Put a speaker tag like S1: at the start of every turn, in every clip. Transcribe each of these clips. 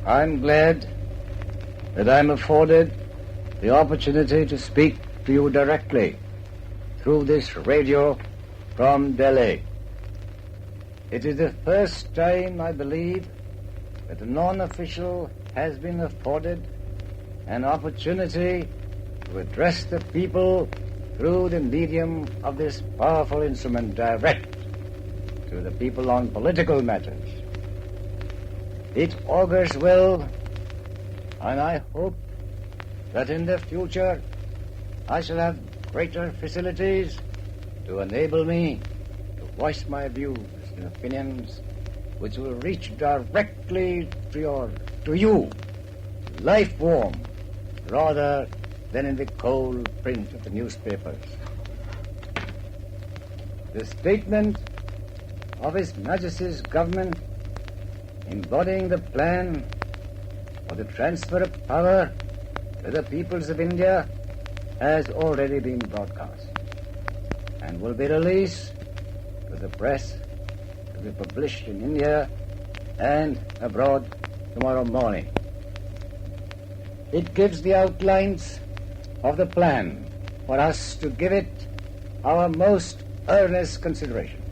S1: I'm glad that I'm afforded the opportunity to speak to you directly through this radio from Delhi. It is the first time, I believe, that a non-official has been afforded an opportunity to address the people through the medium of this powerful instrument direct to the people on political matters. It augurs well, and I hope that in the future I shall have greater facilities to enable me to voice my views and opinions which will reach directly to you, life warm, rather than in the cold print of the newspapers. The statement of His Majesty's government embodying the plan for the transfer of power to the peoples of India has already been broadcast and will be released to the press to be published in India and abroad tomorrow morning. It gives the outlines of the plan for us to give it our most earnest consideration.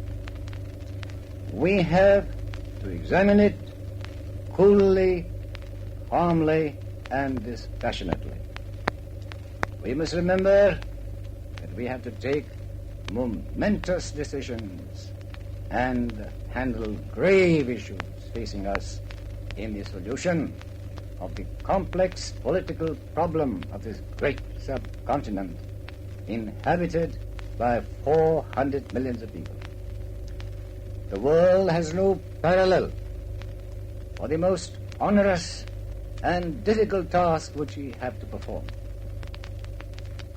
S1: We have to examine it coolly, calmly, and dispassionately. We must remember that we have to take momentous decisions and handle grave issues facing us in the solution of the complex political problem of this great subcontinent inhabited by 400 millions of people. The world has no parallel for the most onerous and difficult task which we have to perform.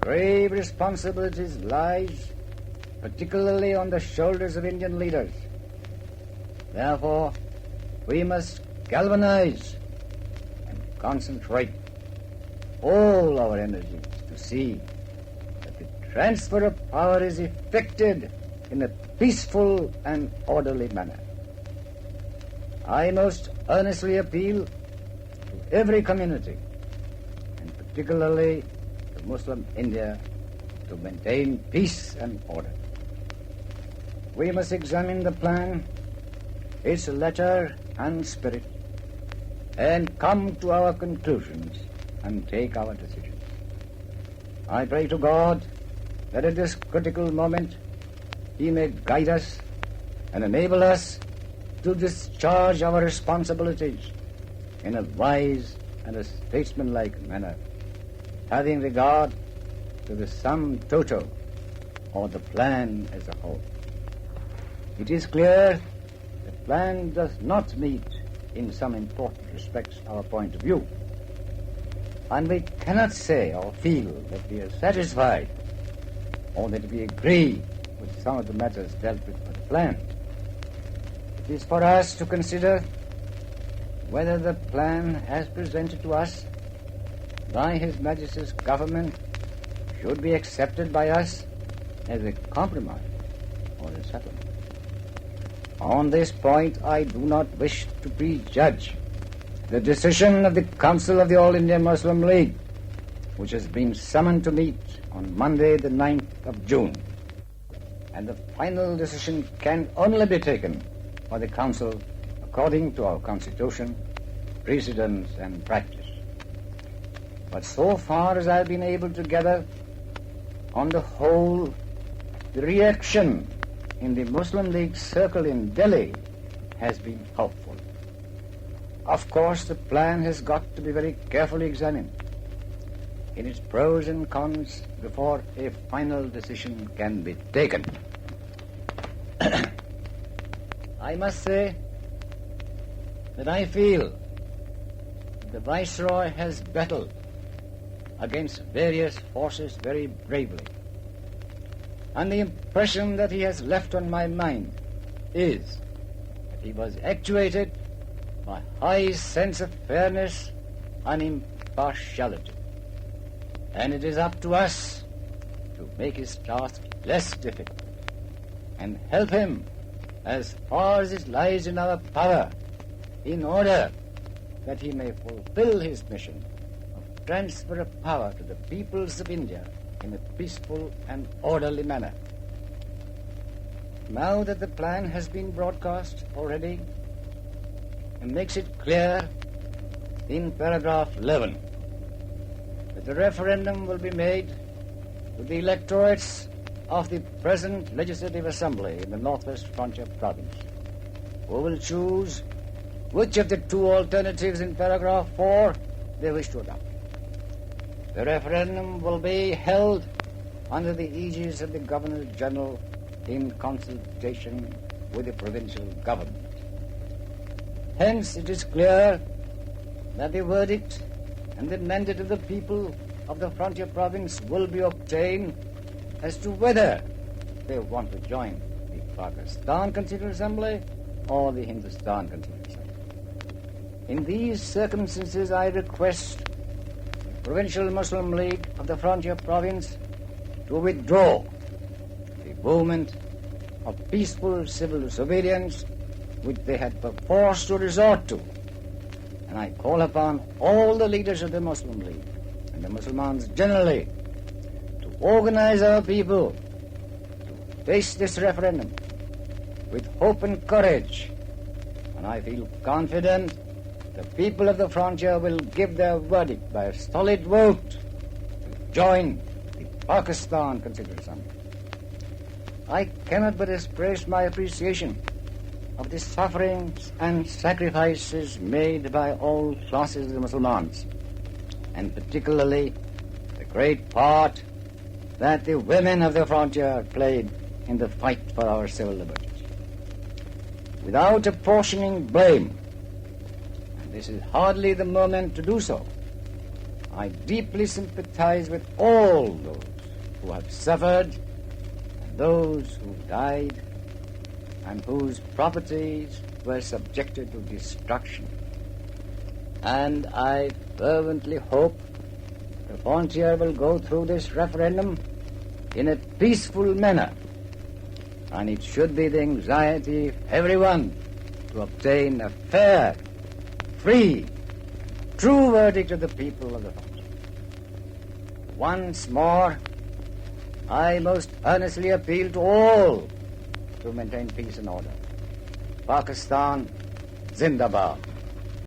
S1: Grave responsibilities lies particularly on the shoulders of Indian leaders. Therefore, we must galvanize and concentrate all our energies to see that the transfer of power is effected in a peaceful and orderly manner. I most earnestly appeal to every community, and particularly to Muslim India, to maintain peace and order. We must examine the plan, its letter and spirit, and come to our conclusions and take our decisions. I pray to God that at this critical moment He may guide us and enable us to discharge our responsibilities in a wise and a statesmanlike manner, having regard to the sum total or the plan as a whole. It is clear the plan does not meet in some important respects our point of view, and we cannot say or feel that we are satisfied or that we agree with some of the matters dealt with by the plan. It is for us to consider whether the plan as presented to us by His Majesty's government should be accepted by us as a compromise or a settlement. On this point, I do not wish to prejudge the decision of the Council of the All India Muslim League, which has been summoned to meet on Monday, the 9th of June. And the final decision can only be taken by the Council according to our Constitution, precedents, and practice. But so far as I've been able to gather, on the whole, the reaction in the Muslim League circle in Delhi has been helpful. Of course, the plan has got to be very carefully examined in its pros and cons before a final decision can be taken. I must say that I feel the Viceroy has battled against various forces very bravely. And the impression that he has left on my mind is that he was actuated by high sense of fairness and impartiality. And it is up to us to make his task less difficult and help him as far as it lies in our power in order that he may fulfill his mission of transfer of power to the peoples of India in a peaceful and orderly manner. Now that the plan has been broadcast already, it makes it clear in paragraph 11 that the referendum will be made with the electorates of the present Legislative Assembly in the Northwest Frontier Province, who will choose which of the two alternatives in paragraph 4 they wish to adopt. The referendum will be held under the aegis of the Governor-General in consultation with the provincial government. Hence, it is clear that the verdict and the mandate of the people of the frontier province will be obtained as to whether they want to join the Pakistan Constituent Assembly or the Hindustan Constituent Assembly. In these circumstances, I request the Provincial Muslim League of the frontier province to withdraw the movement of peaceful civil disobedience which they had perforce to resort to. And I call upon all the leaders of the Muslim League and the Muslimans generally to organize our people to face this referendum with hope and courage. And I feel confident the people of the frontier will give their verdict by a solid vote to join the Pakistan Constituent Assembly. I cannot but express my appreciation of the sufferings and sacrifices made by all classes of the Muslims, and particularly the great part that the women of the frontier played in the fight for our civil liberties. Without apportioning blame, and this is hardly the moment to do so, I deeply sympathize with all those who have suffered and those who died and whose properties were subjected to destruction. And I fervently hope the frontier will go through this referendum in a peaceful manner, and it should be the anxiety of everyone to obtain a fair, free, true verdict of the people of the frontier. Once more, I most earnestly appeal to all to maintain peace and order. Pakistan, Zindabad.